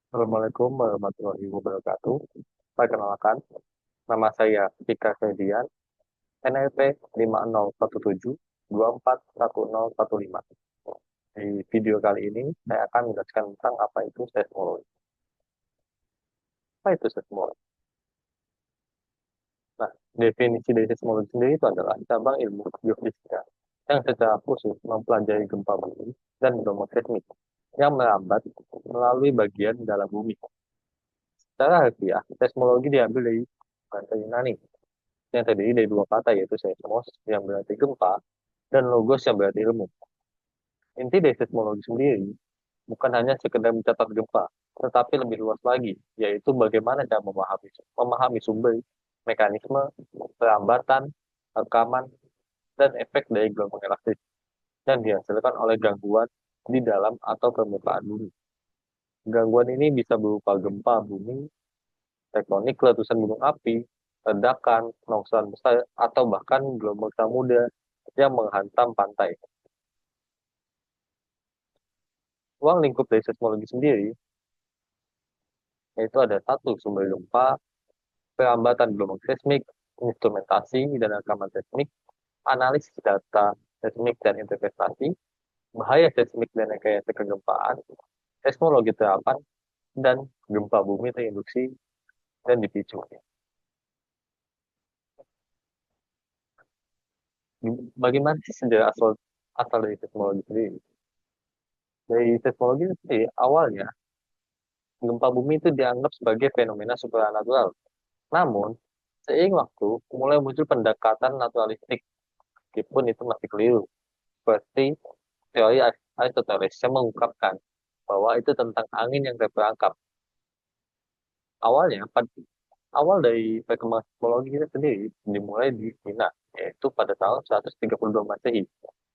Assalamualaikum warahmatullahi wabarakatuh. Perkenalkan, nama saya Fika Ferdian, NIP 5017241015. Di video kali ini, saya akan menjelaskan tentang apa itu seismologi. Apa itu seismologi? Nah, definisi dari seismologi sendiri itu adalah cabang ilmu geofisika yang secara khusus mempelajari gempa bumi dan gelombang seismik yang merambat melalui bagian dalam bumi. Secara harfiah, seismologi diambil dari bahasa Yunani yang terdiri dari dua kata yaitu seismos yang berarti gempa dan logos yang berarti ilmu. Inti dari seismologi sendiri bukan hanya sekedar mencatat gempa, tetapi lebih luas lagi, yaitu bagaimana cara memahami sumber, mekanisme, perambatan, rekaman, dan efek dari gelombang elastis yang dihasilkan oleh gangguan di dalam atau permukaan bumi. Gangguan ini bisa berupa gempa bumi, tektonik letusan gunung api, ledakan, longsoran besar, atau bahkan gelombang samudra yang menghantam pantai. Ruang lingkup dari seismologi sendiri, yaitu ada satu sumber gempa, perambatan gelombang seismik, instrumentasi dan rekaman seismik, analisis data seismik dan interpretasi, bahaya seismik dan rekayasa kegempaan, seismologi terapan, dan gempa bumi terinduksi dan dipicu. Bagaimana sih sejarah asal dari seismologi sendiri? Dari seismologi sendiri, awalnya gempa bumi itu dianggap sebagai fenomena supranatural. Namun, seiring waktu, mulai muncul pendekatan naturalistik, meskipun itu masih keliru. Seperti teori Aristoteles yang mengungkapkan bahwa itu tentang angin yang terperangkap. Awalnya, awal dari perkembangan psikologi kita sendiri dimulai di Cina, yaitu pada tahun 132 Masehi,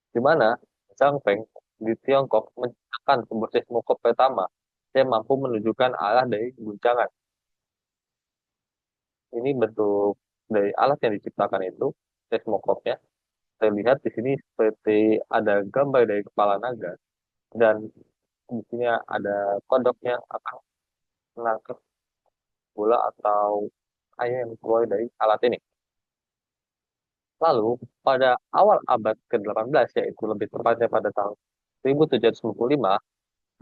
di mana Zhang Feng di Tiongkok menciptakan sebuah seismokop pertama yang mampu menunjukkan arah dari guncangan. Ini bentuk dari alat yang diciptakan itu, seismokopnya. Saya lihat di sini seperti ada gambar dari kepala naga dan di sini ada kodoknya akan menangkap bola atau air yang keluar dari alat ini. Lalu, pada awal abad ke-18, yaitu lebih tepatnya pada tahun 1795,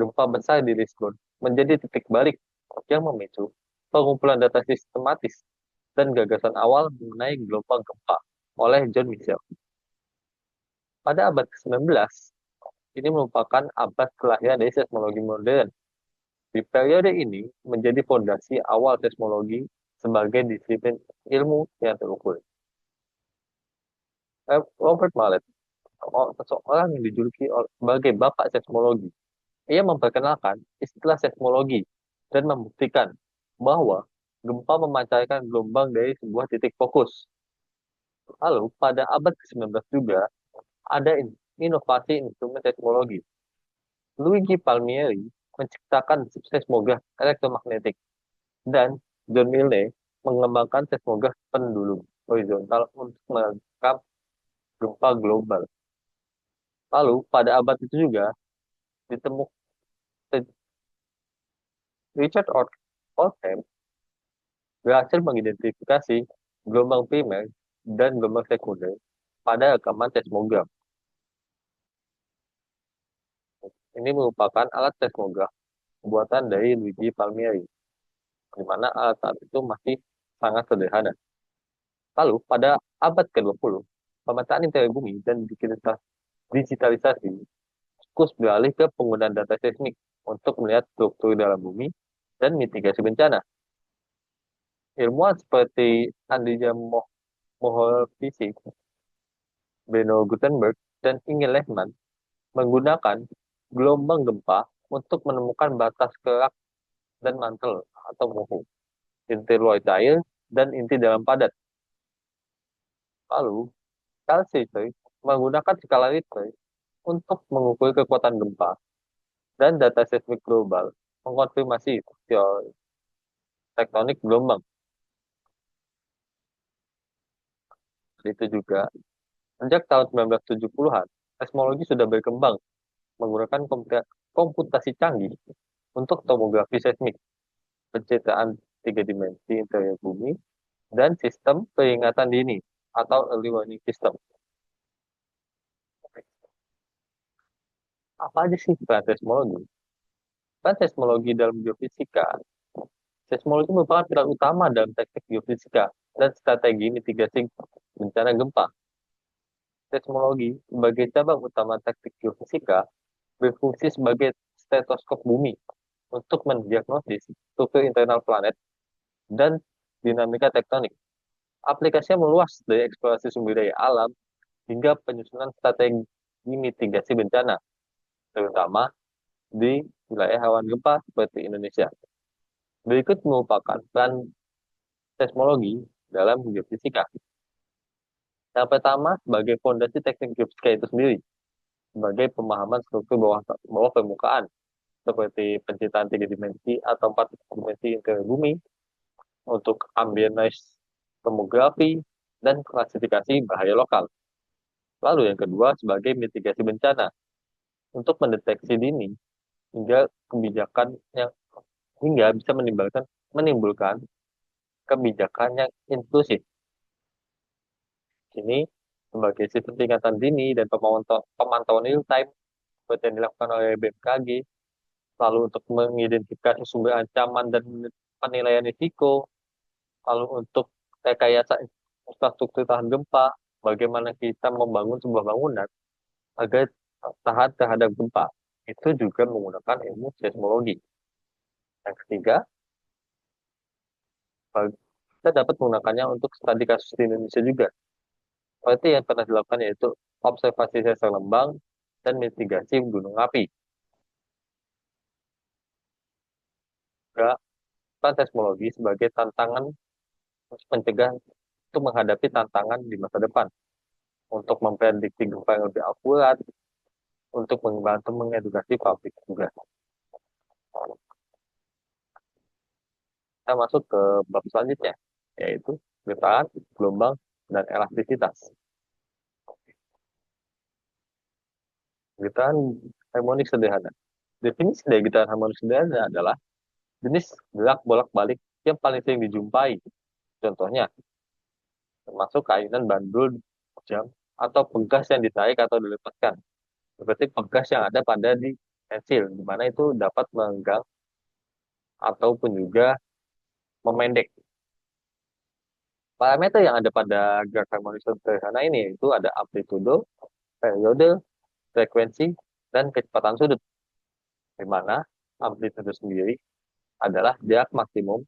gempa besar di Lisbon menjadi titik balik yang memicu pengumpulan data sistematis dan gagasan awal mengenai gelombang gempa oleh John Michel. Pada abad ke-19, ini merupakan abad kelahiran dari seismologi modern. Di periode ini menjadi fondasi awal seismologi sebagai disiplin ilmu yang terukur. Robert Mallet, seseorang yang dijuluki sebagai bapak seismologi, ia memperkenalkan istilah seismologi dan membuktikan bahwa gempa memancarkan gelombang dari sebuah titik fokus. Lalu, pada abad ke-19 juga, ada inovasi instrumen seismologi. Luigi Palmieri menciptakan seismograf elektromagnetik dan John Milne mengembangkan seismograf pendulum horizontal untuk merekam gempa global. Lalu pada abad itu juga ditemukan Richard Oldham berhasil mengidentifikasi gelombang primer dan gelombang sekunder pada rekaman seismograf. Ini merupakan alat seismograf buatan dari Luigi Palmieri, di mana alat saat itu masih sangat sederhana. Lalu, pada abad ke-20, pemetaan interior bumi dan digitalisasi fokus beralih ke penggunaan data seismik untuk melihat struktur dalam bumi dan mitigasi bencana. Ilmuwan seperti Andrija Mohorvicic, Beno Gutenberg, dan Inge Lehmann menggunakan gelombang gempa untuk menemukan batas kerak dan mantel atau muhu, inti luar cair, dan inti dalam padat. Lalu, Carl Schweitzer menggunakan skala Richter untuk mengukur kekuatan gempa dan data seismik global mengkonfirmasi teori tektonik gelombang. Itu juga, sejak tahun 1970-an, seismologi sudah berkembang menggunakan komputasi canggih untuk tomografi seismik, pencitraan tiga dimensi interior bumi, dan sistem peringatan dini atau early warning system. Apa aja sih peran seismologi? Peran seismologi dalam geofisika. Seismologi merupakan pilar utama dalam teknik geofisika dan strategi mitigasi bencana gempa. Seismologi sebagai cabang utama teknik geofisika berfungsi sebagai stetoskop bumi untuk mendiagnosis struktur internal planet dan dinamika tektonik. Aplikasinya meluas dari eksplorasi sumber daya alam hingga penyusunan strategi mitigasi bencana, terutama di wilayah rawan gempa seperti Indonesia. Berikut merupakan peran seismologi dalam geofisika. Yang pertama, sebagai fondasi teknik geofisika itu sendiri, sebagai pemahaman struktur bawah permukaan, seperti pencitraan tiga dimensi atau empat dimensi interior bumi, untuk ambient noise tomografi, dan klasifikasi bahaya lokal. Lalu yang kedua, sebagai mitigasi bencana, untuk mendeteksi dini hingga kebijakan yang hingga bisa menimbulkan kebijakan yang inklusif. Ini sebagai sistem peringatan dini dan pemantauan real time seperti yang dilakukan oleh BMKG, lalu untuk mengidentifikasi sumber ancaman dan penilaian risiko, lalu untuk rekayasa infrastruktur tahan gempa, bagaimana kita membangun sebuah bangunan agar tahan terhadap gempa. Itu juga menggunakan ilmu seismologi. Yang ketiga, kita dapat menggunakannya untuk studi kasus di Indonesia juga. Seperti yang pernah dilakukan yaitu observasi sesar lembang dan mitigasi gunung api. Juga peran seismologi sebagai tantangan untuk mencegah untuk menghadapi tantangan di masa depan, untuk memprediksi gempa yang lebih akurat, untuk membantu mengedukasi publik juga. Kita masuk ke bab selanjutnya, yaitu getaran, gelombang, dan elastisitas. Getaran harmonik sederhana. Definisi dari getaran harmonik sederhana adalah jenis gerak bolak-balik yang paling sering dijumpai. Contohnya, termasuk kainan bandul jam atau pegas yang ditarik atau dilepaskan. Seperti pegas yang ada pada di pensil, di mana itu dapat melenggang ataupun juga memendek. Parameter yang ada pada gerak harmonis sederhana ini itu ada amplitudo, periode, frekuensi, dan kecepatan sudut. Di mana amplitudo sendiri adalah jarak maksimum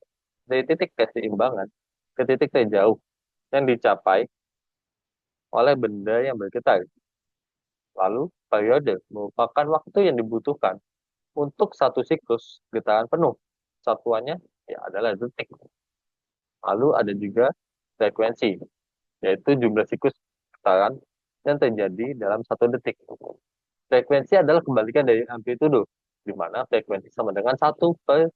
dari titik keseimbangan ke titik terjauh yang dicapai oleh benda yang bergetar. Lalu, periode merupakan waktu yang dibutuhkan untuk satu siklus getaran penuh. Satuannya ya adalah detik. Lalu ada juga frekuensi, yaitu jumlah siklus getaran yang terjadi dalam satu detik. Frekuensi adalah kebalikan dari amplitudo, di mana frekuensi sama dengan 1 per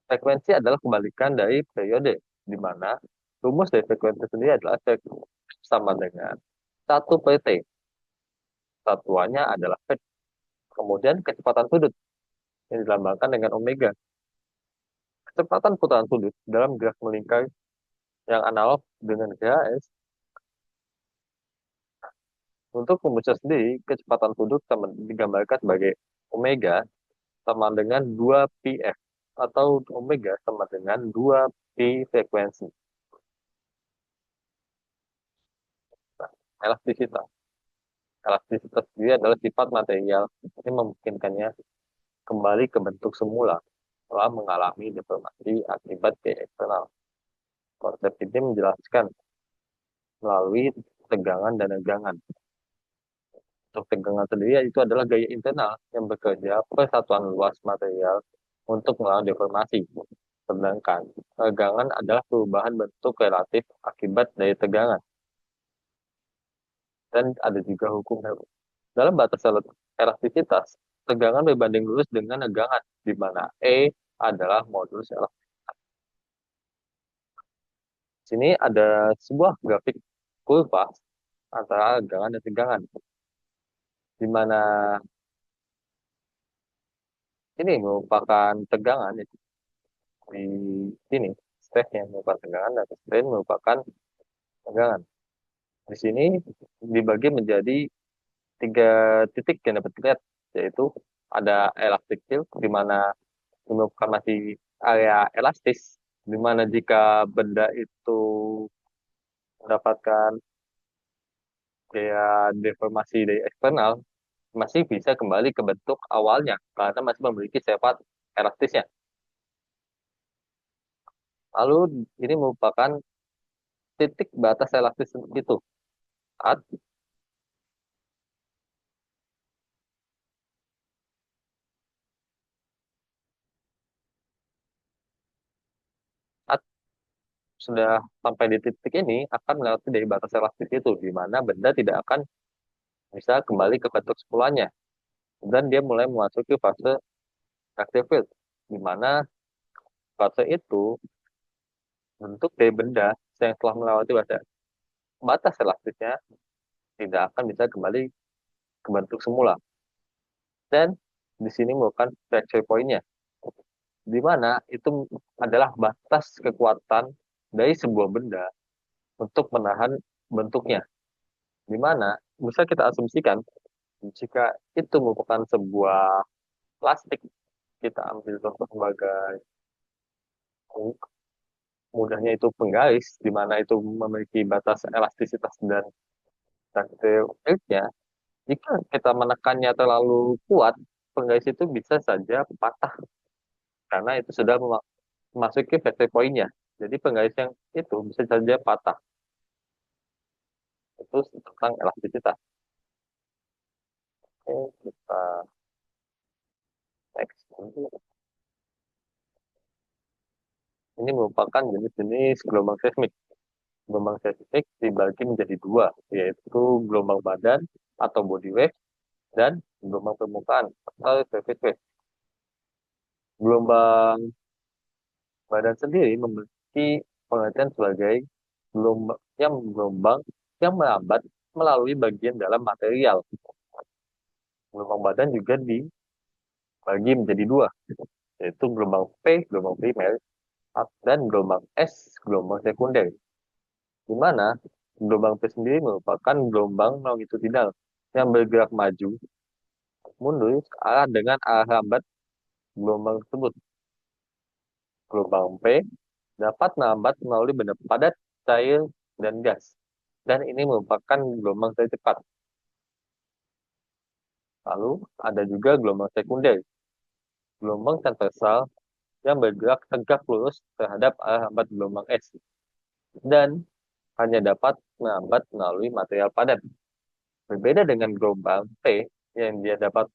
frekuensi adalah kebalikan dari periode, di mana rumus dari frekuensi sendiri adalah sama dengan 1 per T. Satuannya adalah Hertz. Kemudian kecepatan sudut yang dilambangkan dengan omega. Kecepatan putaran sudut dalam gerak melingkar yang analog dengan GHS. Untuk rumusnya sendiri, kecepatan sudut digambarkan sebagai omega sama dengan 2πf atau omega sama dengan 2π frekuensi. Nah, elastisitas. Elastisitas sendiri adalah sifat material yang memungkinkannya kembali ke bentuk semula setelah mengalami deformasi akibat gaya eksternal. Konsep ini menjelaskan melalui tegangan dan negangan. Untuk tegangan sendiri itu adalah gaya internal yang bekerja persatuan luas material untuk melawan deformasi. Sedangkan tegangan adalah perubahan bentuk relatif akibat dari tegangan. Dan ada juga hukum dalam batas elastisitas, tegangan berbanding lurus dengan negangan, di mana E adalah modulus elastisitas. Sini ada sebuah grafik kurva antara tegangan dan tegangan, di mana ini merupakan tegangan di sini. Stres yang merupakan tegangan dan strain merupakan tegangan. Di sini dibagi menjadi tiga titik yang dapat dilihat, yaitu ada elastic field, di mana merupakan masih area elastis, di mana jika benda itu mendapatkan gaya deformasi dari eksternal, masih bisa kembali ke bentuk awalnya, karena masih memiliki sifat elastisnya. Lalu ini merupakan titik batas elastis itu. Saat, saat sudah sampai di titik ini, akan melewati dari batas elastis itu, di mana benda tidak akan bisa kembali ke bentuk semulanya. Dan dia mulai memasuki fase active field, di mana fase itu bentuk dari benda yang telah melewati batas elastisnya tidak akan bisa kembali ke bentuk semula. Dan di sini merupakan fracture point-nya, di mana itu adalah batas kekuatan dari sebuah benda untuk menahan bentuknya. Di mana bisa kita asumsikan jika itu merupakan sebuah plastik, kita ambil contoh sebagai mudahnya itu penggaris, di mana itu memiliki batas elastisitas dan taktilnya. Jika kita menekannya terlalu kuat, penggaris itu bisa saja patah karena itu sudah memasuki fracture point-nya. Jadi penggaris yang itu bisa saja patah. Itu tentang elastisitas. Oke, kita next. Ini merupakan jenis-jenis gelombang seismik. Gelombang seismik dibagi menjadi dua, yaitu gelombang badan atau body wave dan gelombang permukaan atau surface wave. Gelombang badan sendiri memiliki pengertian sebagai gelombang yang merambat melalui bagian dalam material. Gelombang badan juga dibagi menjadi dua, yaitu gelombang P, gelombang primer, dan gelombang S, gelombang sekunder. Di mana gelombang P sendiri merupakan gelombang longitudinal yang bergerak maju, mundur ke arah dengan arah lambat gelombang tersebut. Gelombang P dapat melambat melalui benda padat, cair, dan gas. Dan ini merupakan gelombang tercepat. Lalu ada juga gelombang sekunder, gelombang transversal yang bergerak tegak lurus terhadap arah lambat gelombang S dan hanya dapat melambat melalui material padat. Berbeda dengan gelombang T yang dia dapat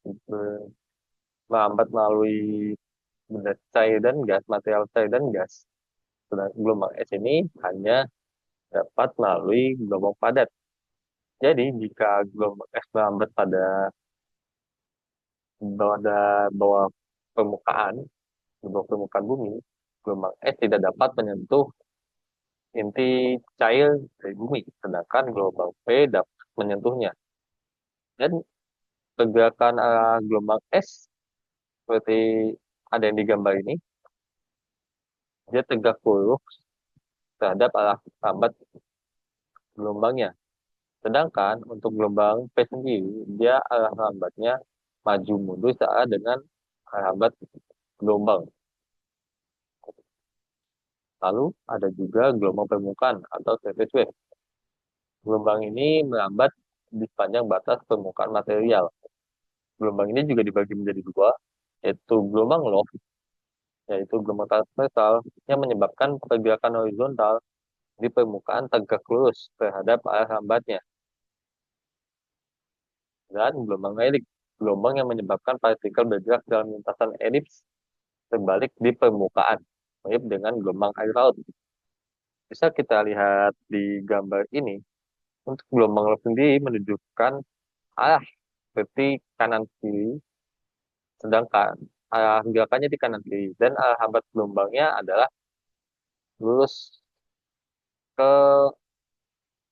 melambat melalui benda cair dan gas, material cair dan gas. Sedangkan gelombang S ini hanya dapat melalui gelombang padat. Jadi jika gelombang S melambat pada bawah permukaan, di bawah permukaan bumi, gelombang S tidak dapat menyentuh inti cair dari bumi, sedangkan gelombang P dapat menyentuhnya. Dan pergerakan gelombang S seperti ada yang digambar ini, dia tegak lurus terhadap arah lambat gelombangnya. Sedangkan untuk gelombang P sendiri, dia arah lambatnya maju mundur searah dengan arah lambat gelombang. Lalu ada juga gelombang permukaan atau surface wave. Gelombang ini melambat di sepanjang batas permukaan material. Gelombang ini juga dibagi menjadi dua, yaitu gelombang loft, yaitu gelombang transversal yang menyebabkan pergerakan horizontal di permukaan tegak lurus terhadap arah lambatnya. Dan gelombang elips, gelombang yang menyebabkan partikel bergerak dalam lintasan elips terbalik di permukaan, mirip dengan gelombang air laut. Bisa kita lihat di gambar ini, untuk gelombang laut sendiri menunjukkan arah seperti kanan kiri, sedangkan arah gerakannya di kanan kiri, dan arah hambat gelombangnya adalah lurus ke,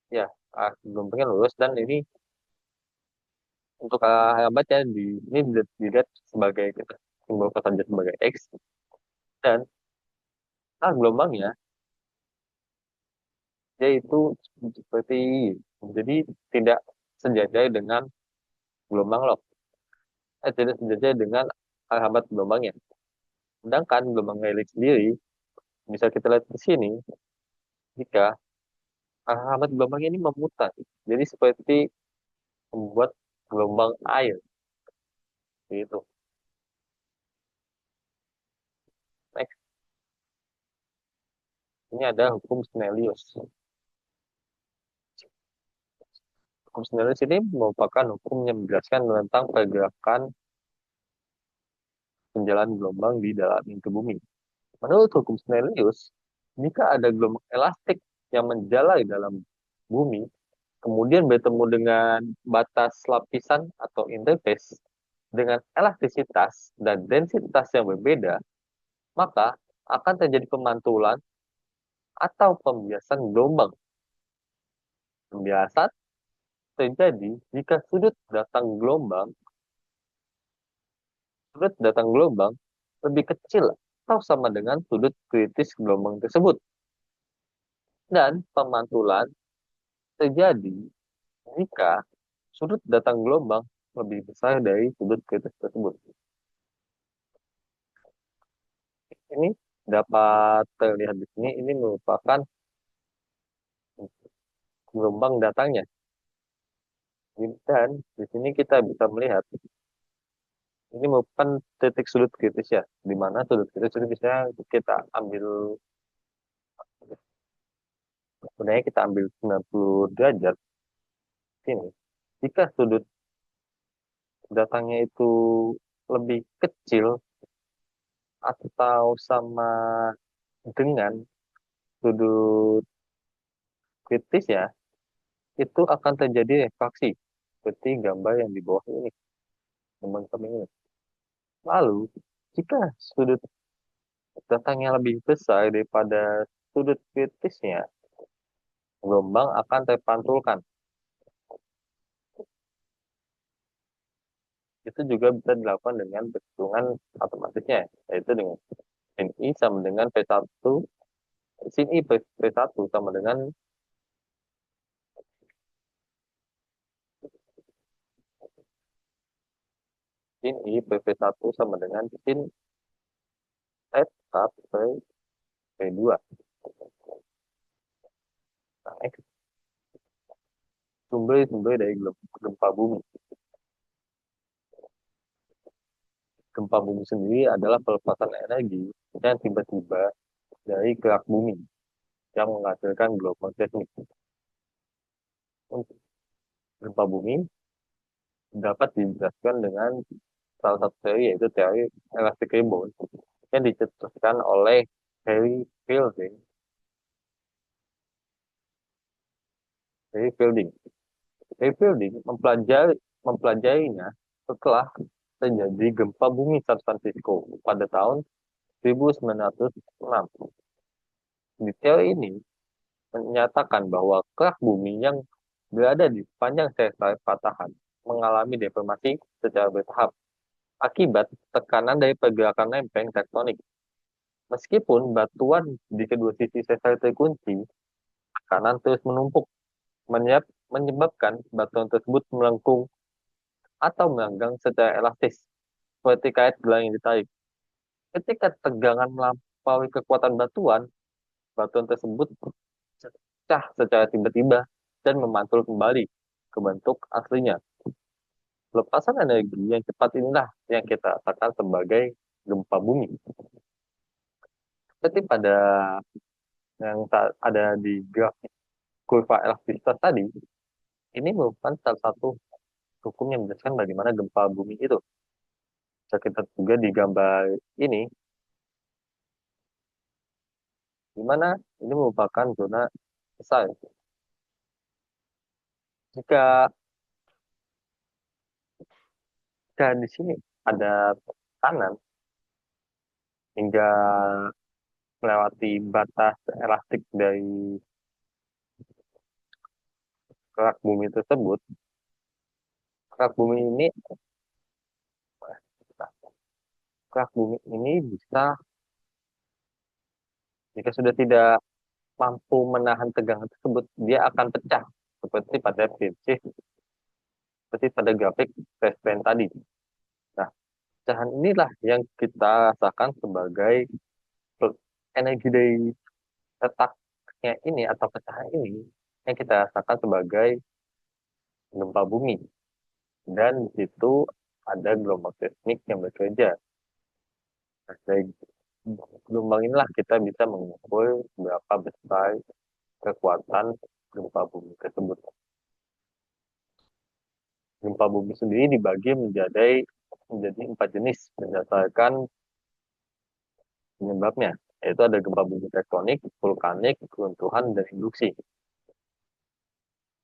ya, arah gelombangnya lurus, dan ini untuk arah hambatnya ini dilihat sebagai gitu. simbolkan saja sebagai X, dan gelombangnya yaitu seperti Y. Jadi tidak sejajar dengan gelombang log, tidak sejajar dengan alamat gelombangnya. Sedangkan gelombang Rayleigh sendiri bisa kita lihat di sini jika alamat gelombang ini memutar. Jadi seperti membuat gelombang air gitu. Next, ini ada hukum Snellius. Hukum Snellius ini merupakan hukum yang menjelaskan tentang pergerakan penjalan gelombang di dalam inti bumi. Menurut hukum Snellius, jika ada gelombang elastik yang menjalar dalam bumi, kemudian bertemu dengan batas lapisan atau interface dengan elastisitas dan densitas yang berbeda, maka akan terjadi pemantulan atau pembiasan gelombang. Pembiasan terjadi jika sudut datang gelombang lebih kecil atau sama dengan sudut kritis gelombang tersebut. Dan pemantulan terjadi jika sudut datang gelombang lebih besar dari sudut kritis tersebut. Ini dapat terlihat di sini, ini merupakan gelombang datangnya. Dan di sini kita bisa melihat ini merupakan titik sudut kritis ya, di mana sudut kritis itu bisa kita ambil, sebenarnya kita ambil 90 derajat sini. Jika sudut datangnya itu lebih kecil atau sama dengan sudut kritis ya, itu akan terjadi refraksi seperti gambar yang di bawah ini, teman-teman ini. Lalu, jika sudut datangnya lebih besar daripada sudut kritisnya, gelombang akan terpantulkan. Itu juga bisa dilakukan dengan perhitungan otomatisnya, yaitu dengan sin I sama dengan P1, sin I P1 sama dengan sin I P1 sama dengan sin eta per P2. Nah, sumber-sumber dari gempa bumi. Gempa bumi sendiri adalah pelepasan energi yang tiba-tiba dari gerak bumi yang menghasilkan gelombang seismik. Untuk gempa bumi dapat dijelaskan dengan salah satu teori, yaitu teori elastic rebound yang dicetuskan oleh Harry Fielding. Harry Fielding. Harry Fielding mempelajarinya setelah terjadi gempa bumi San Francisco pada tahun 1906. Di teori ini menyatakan bahwa kerak bumi yang berada di sepanjang sesar patahan mengalami deformasi secara bertahap akibat tekanan dari pergerakan lempeng tektonik. Meskipun batuan di kedua sisi sesar terkunci, tekanan terus menumpuk, menyebabkan batuan tersebut melengkung atau melenggang secara elastis, seperti kait gelang yang ditarik. Ketika tegangan melampaui kekuatan batuan, batuan tersebut pecah secara tiba-tiba dan memantul kembali ke bentuk aslinya. Lepasan energi yang cepat inilah yang kita katakan sebagai gempa bumi. Seperti pada yang ada di grafik kurva elastisitas tadi, ini merupakan salah satu hukum yang menjelaskan bagaimana gempa bumi itu. Bisa kita juga di gambar ini, di mana ini merupakan zona besar. Jika, jika di sini ada tekanan hingga melewati batas elastik dari kerak bumi tersebut, kerak bumi ini kerak bumi ini bisa, jika sudah tidak mampu menahan tegangan tersebut, dia akan pecah seperti pada prinsip, seperti pada grafik Fresnel tadi. Nah, pecahan inilah yang kita rasakan sebagai energi dari retaknya ini atau pecahan ini yang kita rasakan sebagai gempa bumi. Dan di situ ada gelombang seismik yang bekerja. Nah, dari gelombang inilah kita bisa mengukur berapa besar kekuatan gempa bumi tersebut. Gempa bumi sendiri dibagi menjadi 4 jenis berdasarkan penyebabnya, yaitu ada gempa bumi tektonik, vulkanik, runtuhan, dan induksi.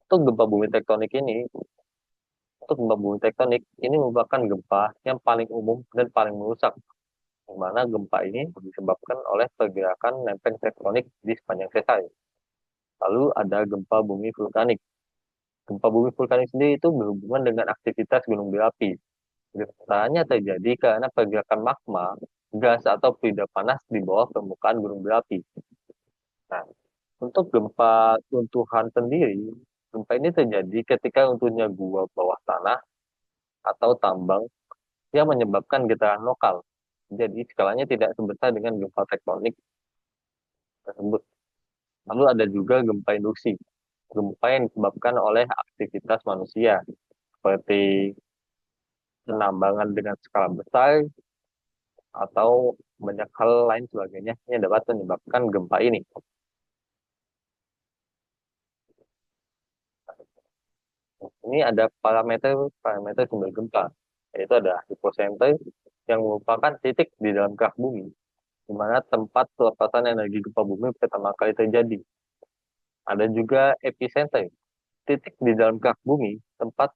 Untuk gempa bumi tektonik ini, untuk gempa bumi tektonik ini merupakan gempa yang paling umum dan paling merusak, di mana gempa ini disebabkan oleh pergerakan lempeng tektonik di sepanjang sesar. Lalu ada gempa bumi vulkanik. Gempa bumi vulkanik sendiri itu berhubungan dengan aktivitas gunung berapi. Getarannya terjadi karena pergerakan magma, gas atau fluida panas di bawah permukaan gunung berapi. Nah, untuk gempa runtuhan sendiri, gempa ini terjadi ketika runtuhnya gua bawah tanah atau tambang yang menyebabkan getaran lokal. Jadi skalanya tidak sebesar dengan gempa tektonik tersebut. Lalu ada juga gempa induksi. Gempa yang disebabkan oleh aktivitas manusia, seperti penambangan dengan skala besar atau banyak hal lain sebagainya yang dapat menyebabkan gempa ini. Ini ada parameter sumber gempa, yaitu ada hipocenter yang merupakan titik di dalam kerak bumi, di mana tempat pelepasan energi gempa bumi pertama kali terjadi. Ada juga epicenter, titik di dalam kerak bumi, tempat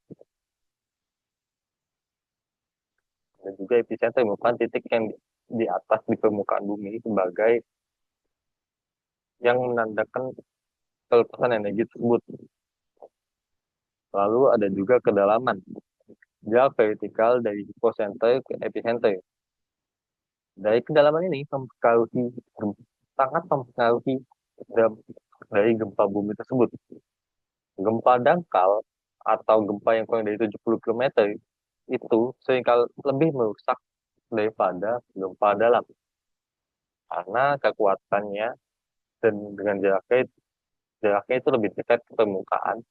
dan juga epicenter merupakan titik yang di atas di permukaan bumi sebagai yang menandakan pelepasan energi tersebut. Lalu ada juga kedalaman, jarak vertikal dari hipocenter ke epicenter. Dari kedalaman ini sangat mempengaruhi dari gempa bumi tersebut. Gempa dangkal atau gempa yang kurang dari 70 km itu seringkali lebih merusak daripada gempa dalam karena kekuatannya dan dengan jaraknya itu lebih dekat ke permukaan,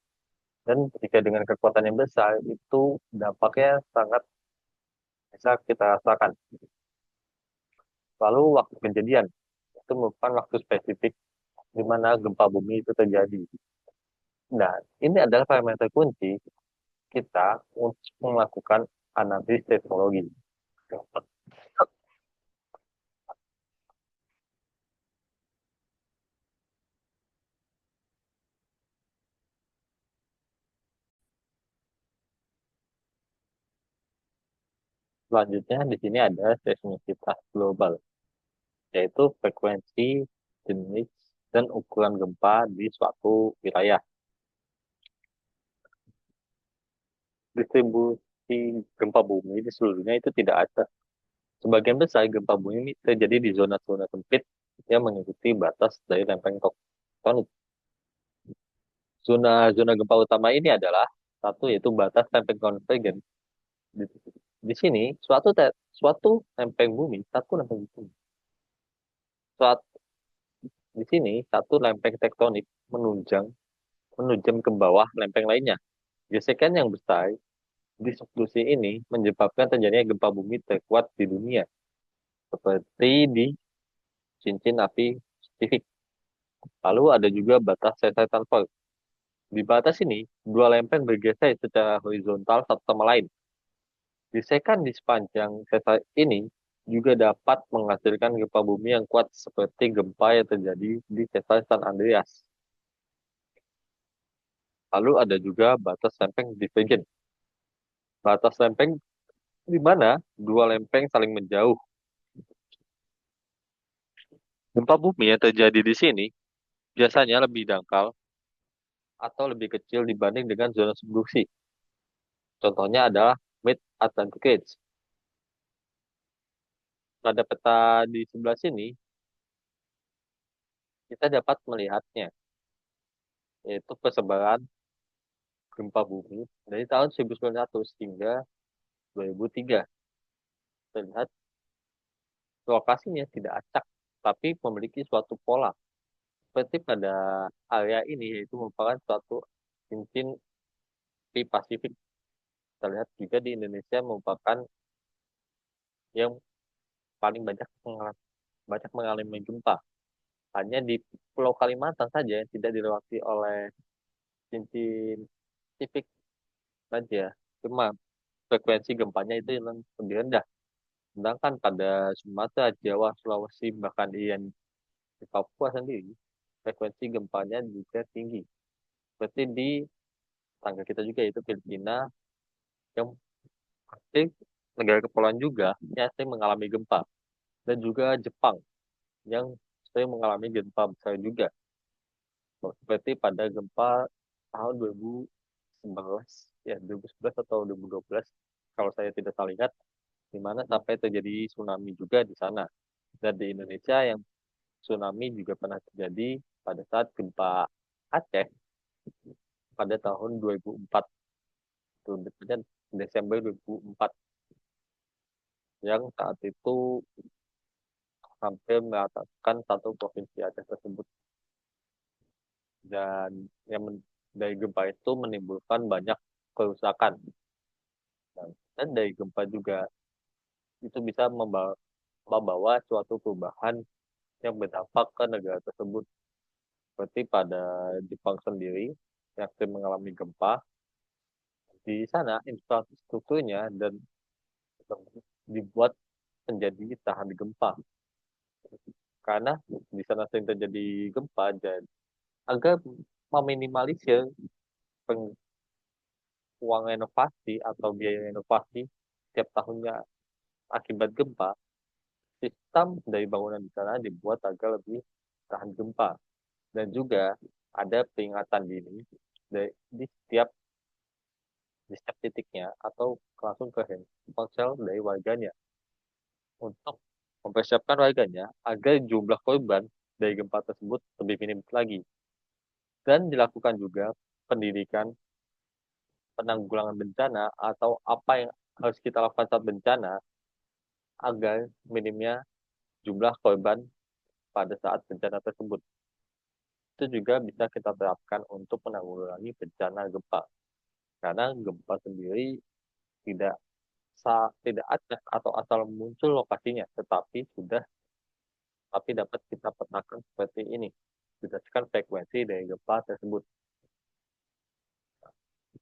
dan jika dengan kekuatan yang besar itu dampaknya sangat bisa kita rasakan. Lalu waktu kejadian itu merupakan waktu spesifik di mana gempa bumi itu terjadi. Nah, ini adalah parameter kunci kita untuk melakukan analisis teknologi. Selanjutnya di sini ada seismisitas global, yaitu frekuensi, jenis, dan ukuran gempa di suatu wilayah. Distribusi gempa bumi di seluruh dunia itu tidak ada. Sebagian besar gempa bumi ini terjadi di zona-zona sempit yang mengikuti batas dari lempeng tektonik. Zona-zona gempa utama ini adalah satu, yaitu batas lempeng konvergen. Di, di sini suatu lempeng bumi, satu lempeng bumi. Suat, di sini satu lempeng tektonik menunjang menunjam ke bawah lempeng lainnya. Gesekan yang besar di subduksi ini menyebabkan terjadinya gempa bumi terkuat di dunia, seperti di cincin api Pasifik. Lalu ada juga batas sesar fault. Di batas ini, dua lempeng bergeser secara horizontal satu sama lain. Gesekan di sepanjang sesar ini juga dapat menghasilkan gempa bumi yang kuat seperti gempa yang terjadi di sesar San Andreas. Lalu ada juga batas lempeng divergen. Batas lempeng di mana dua lempeng saling menjauh. Gempa bumi yang terjadi di sini biasanya lebih dangkal atau lebih kecil dibanding dengan zona subduksi. Contohnya adalah Mid Atlantic Ridge. pada peta di sebelah sini, kita dapat melihatnya, yaitu persebaran gempa bumi dari tahun 1900 hingga 2003. Terlihat lokasinya tidak acak, tapi memiliki suatu pola. Seperti pada area ini, yaitu merupakan suatu cincin di Pasifik. Kita lihat juga di Indonesia merupakan yang paling banyak mengalami gempa. Hanya di Pulau Kalimantan saja yang tidak dilewati oleh cincin Pasifik saja. Cuma frekuensi gempanya itu yang lebih rendah. Sedangkan pada Sumatera, Jawa, Sulawesi, bahkan di Papua sendiri, frekuensi gempanya juga tinggi. Seperti di tangga kita juga, yaitu Filipina, yang pasti negara kepulauan juga yang sering mengalami gempa. Dan juga Jepang, yang sering mengalami gempa besar juga. Seperti pada gempa tahun 2011, ya 2011 atau 2012, kalau saya tidak salah ingat, di mana sampai terjadi tsunami juga di sana. Dan di Indonesia yang tsunami juga pernah terjadi pada saat gempa Aceh pada tahun 2004, tepatnya Desember 2004, yang saat itu hampir meratakan satu provinsi Aceh tersebut. Dan dari gempa itu menimbulkan banyak kerusakan. Dan dari gempa juga itu bisa membawa suatu perubahan yang berdampak ke negara tersebut. Seperti pada Jepang sendiri yang sering mengalami gempa, di sana infrastrukturnya dan dibuat menjadi tahan gempa. Karena di sana sering terjadi gempa, dan agar meminimalisir uang renovasi atau biaya renovasi setiap tahunnya akibat gempa, sistem dari bangunan di sana dibuat agar lebih tahan gempa. Dan juga ada peringatan dini di setiap titiknya atau langsung ke ponsel dari warganya untuk mempersiapkan warganya agar jumlah korban dari gempa tersebut lebih minim lagi. Dan dilakukan juga pendidikan penanggulangan bencana atau apa yang harus kita lakukan saat bencana agar minimnya jumlah korban pada saat bencana tersebut. Itu juga bisa kita terapkan untuk menanggulangi bencana gempa. Karena gempa sendiri tidak tidak acak atau asal muncul lokasinya, tapi dapat kita petakan seperti ini berdasarkan frekuensi dari gempa tersebut.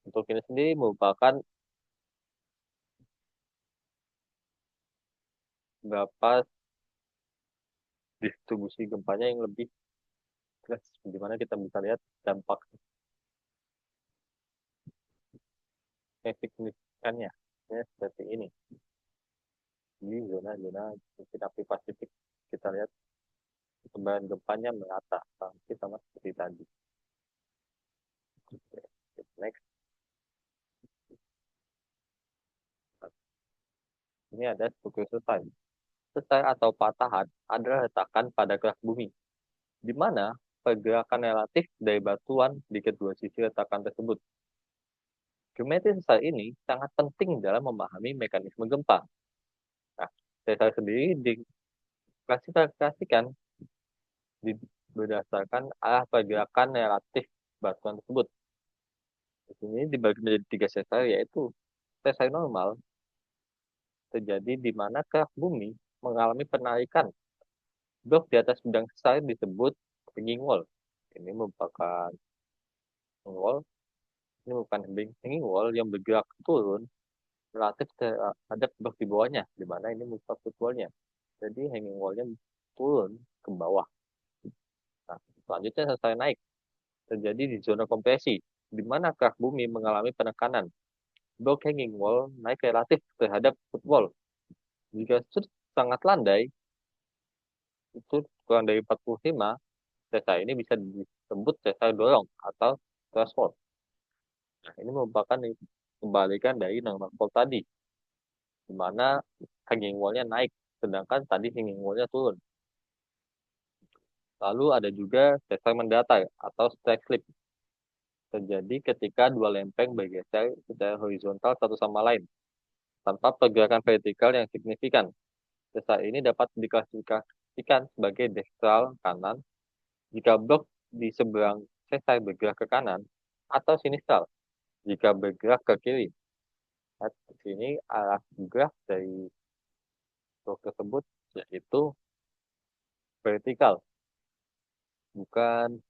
Untuk ini sendiri merupakan berapa distribusi gempanya yang lebih jelas, di mana kita bisa lihat dampak yang signifikannya. Ya, seperti ini. Di zona-zona api Pasifik, kita lihat perkembangan gempanya merata, sama seperti tadi. Next, ini ada struktur sesar. Sesar atau patahan adalah retakan pada kerak bumi, di mana pergerakan relatif dari batuan di kedua sisi retakan tersebut. Geometri sesar ini sangat penting dalam memahami mekanisme gempa. Nah, sesar sendiri diklasifikasikan berdasarkan arah pergerakan relatif batuan tersebut. Di sini dibagi menjadi 3 sesar, yaitu sesar normal terjadi di mana kerak bumi mengalami penarikan. Blok di atas bidang sesar disebut hanging wall. Ini merupakan wall, ini merupakan hanging wall yang bergerak turun relatif terhadap blok di bawahnya, di mana ini merupakan footwallnya. Jadi hanging wallnya turun ke bawah. Nah, selanjutnya sesar naik terjadi di zona kompresi, di mana kerak bumi mengalami penekanan. Blok hanging wall naik relatif terhadap footwall. Jika sangat landai, itu kurang dari 45, sesar ini bisa disebut sesar dorong atau threshold. Nah, ini merupakan kebalikan dari normal fault tadi, di mana hanging wall-nya naik sedangkan tadi hingga turun. Lalu ada juga sesar mendatar atau strike slip. Terjadi ketika dua lempeng bergeser secara horizontal satu sama lain, tanpa pergerakan vertikal yang signifikan. Sesar ini dapat diklasifikasikan sebagai dekstral kanan jika blok di seberang sesar bergerak ke kanan, atau sinistral jika bergerak ke kiri. Nah, di sini arah gerak dari blok tersebut yaitu vertikal, bukan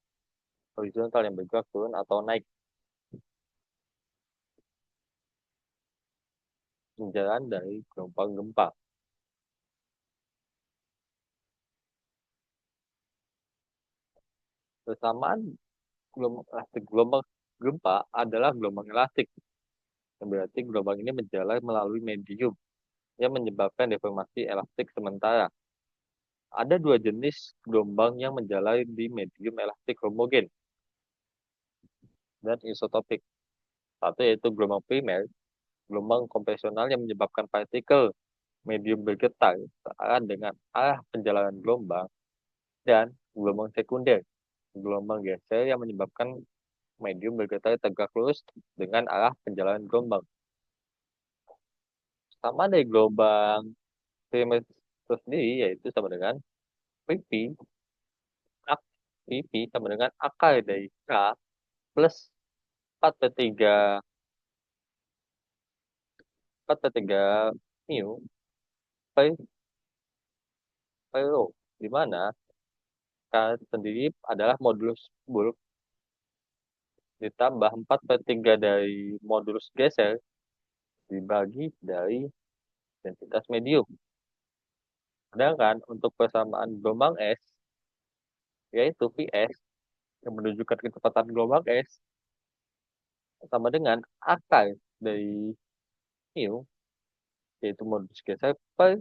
horizontal yang bergerak turun atau naik. Jalan dari gelombang gempa. Bersamaan gelombang gempa adalah gelombang elastik. Berarti gelombang ini menjalar melalui medium yang menyebabkan deformasi elastik sementara. Ada dua jenis gelombang yang menjalar di medium elastik homogen dan isotopik. Satu yaitu gelombang primer, gelombang kompresional yang menyebabkan partikel medium bergetar searah dengan arah penjalanan gelombang, dan gelombang sekunder, gelombang geser yang menyebabkan medium bergetar tegak lurus dengan arah penjalanan gelombang. Sama dari gelombang primer itu sendiri, yaitu sama dengan PP, PP sama dengan akar dari K plus 4 per 3, 4 per 3 mu per, per rho, di mana K sendiri adalah modulus bulk ditambah 4 per 3 dari modulus geser dibagi dari densitas medium. Sedangkan untuk persamaan gelombang es, yaitu Vs, yang menunjukkan kecepatan gelombang es, sama dengan akar dari mu, yaitu modulus geser per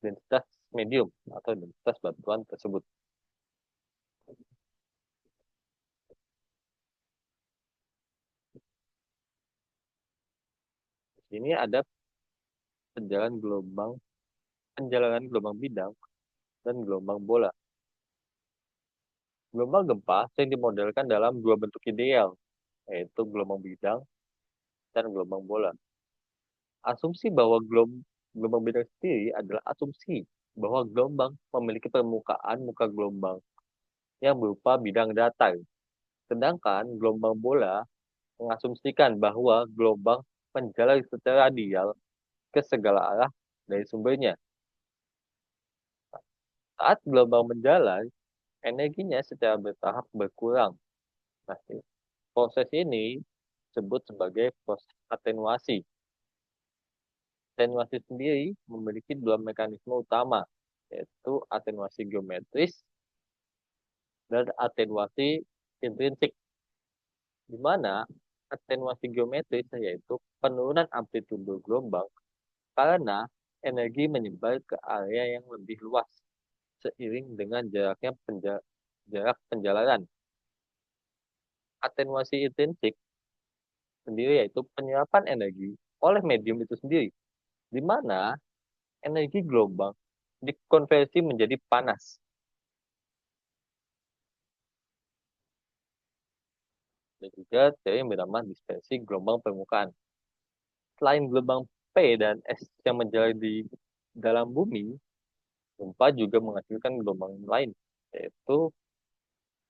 densitas medium atau densitas batuan tersebut. Di sini ada penjalanan gelombang bidang dan gelombang bola. Gelombang gempa sering dimodelkan dalam dua bentuk ideal, yaitu gelombang bidang dan gelombang bola. Asumsi bahwa gelombang bidang sendiri adalah asumsi bahwa gelombang memiliki permukaan muka gelombang yang berupa bidang datar. Sedangkan gelombang bola mengasumsikan bahwa gelombang menjalar secara radial ke segala arah dari sumbernya. Saat gelombang menjalar, energinya secara bertahap berkurang. Nah, proses ini disebut sebagai proses atenuasi. Atenuasi sendiri memiliki dua mekanisme utama, yaitu atenuasi geometris dan atenuasi intrinsik, di mana atenuasi geometris yaitu penurunan amplitudo gelombang karena energi menyebar ke area yang lebih luas seiring dengan jarak penjalaran. Atenuasi intrinsik sendiri yaitu penyerapan energi oleh medium itu sendiri, di mana energi gelombang dikonversi menjadi panas. Dan juga teori yang bernama dispersi gelombang permukaan. Selain gelombang P dan S yang menjalar di dalam bumi, gempa juga menghasilkan gelombang lain, yaitu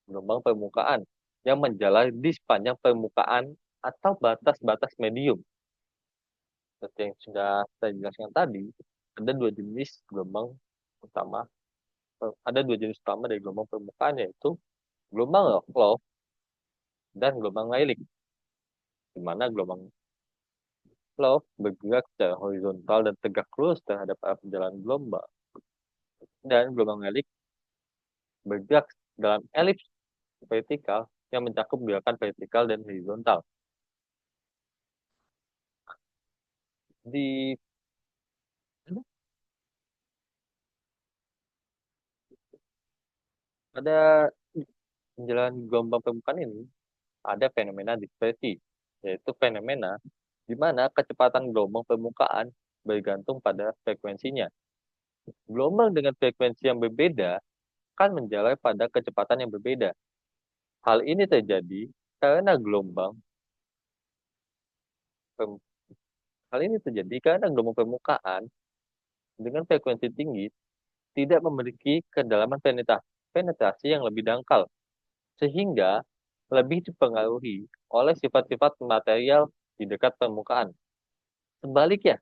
gelombang permukaan yang menjalar di sepanjang permukaan atau batas-batas medium. Seperti yang sudah saya jelaskan tadi, ada dua jenis gelombang utama, ada dua jenis utama dari gelombang permukaan, yaitu gelombang Lovelock dan gelombang Rayleigh, di mana gelombang Love bergerak secara horizontal dan tegak lurus terhadap arah perjalanan gelombang, dan gelombang Rayleigh bergerak dalam elips vertikal yang mencakup gerakan vertikal dan horizontal. Di pada penjalanan gelombang permukaan ini ada fenomena dispersi, yaitu fenomena di mana kecepatan gelombang permukaan bergantung pada frekuensinya. Gelombang dengan frekuensi yang berbeda akan menjalari pada kecepatan yang berbeda. Hal ini terjadi karena gelombang hal ini terjadi karena gelombang permukaan dengan frekuensi tinggi tidak memiliki kedalaman penetrasi yang lebih dangkal, sehingga lebih dipengaruhi oleh sifat-sifat material di dekat permukaan. Sebaliknya,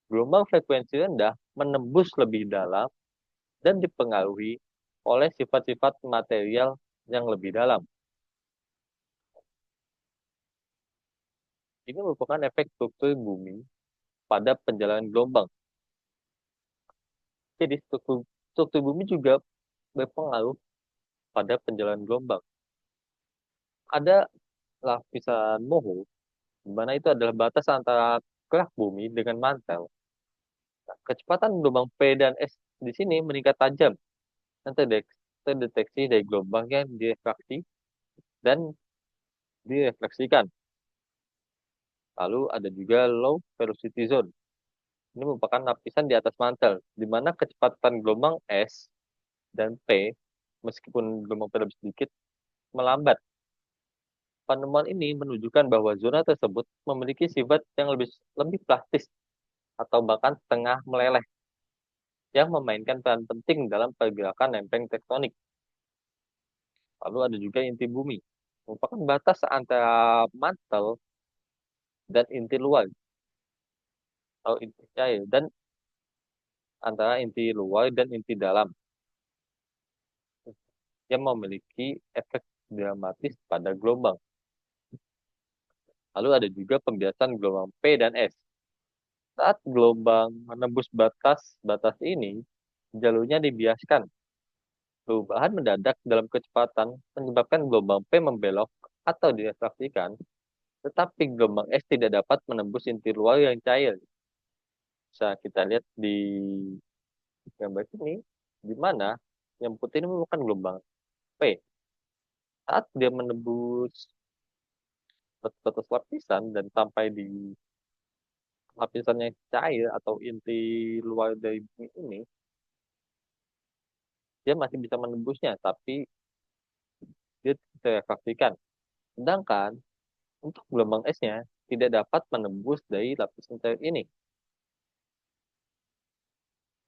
gelombang frekuensi rendah menembus lebih dalam dan dipengaruhi oleh sifat-sifat material yang lebih dalam. Ini merupakan efek struktur bumi pada perjalanan gelombang. Jadi struktur bumi juga berpengaruh pada perjalanan gelombang. Ada lapisan moho, di mana itu adalah batas antara kerak bumi dengan mantel. Nah, kecepatan gelombang P dan S di sini meningkat tajam dan terdeteksi dari gelombang yang direfraksi dan direfleksikan. Lalu ada juga low velocity zone. Ini merupakan lapisan di atas mantel, di mana kecepatan gelombang S dan P, meskipun gelombang P lebih sedikit, melambat. Penemuan ini menunjukkan bahwa zona tersebut memiliki sifat yang lebih plastis atau bahkan setengah meleleh yang memainkan peran penting dalam pergerakan lempeng tektonik. Lalu ada juga inti bumi, merupakan batas antara mantel dan inti luar atau inti cair dan antara inti luar dan inti dalam yang memiliki efek dramatis pada gelombang. Lalu ada juga pembiasan gelombang P dan S. Saat gelombang menembus batas ini, jalurnya dibiaskan. Perubahan mendadak dalam kecepatan menyebabkan gelombang P membelok atau direfleksikan, tetapi gelombang S tidak dapat menembus inti luar yang cair. Bisa kita lihat di gambar ini, di mana yang putih ini merupakan gelombang P. Saat dia menembus batas lapisan dan sampai di lapisannya cair atau inti luar dari bumi ini, dia masih bisa menembusnya, tapi dia tidak direfleksikan. Sedangkan untuk gelombang esnya tidak dapat menembus dari lapisan cair ini.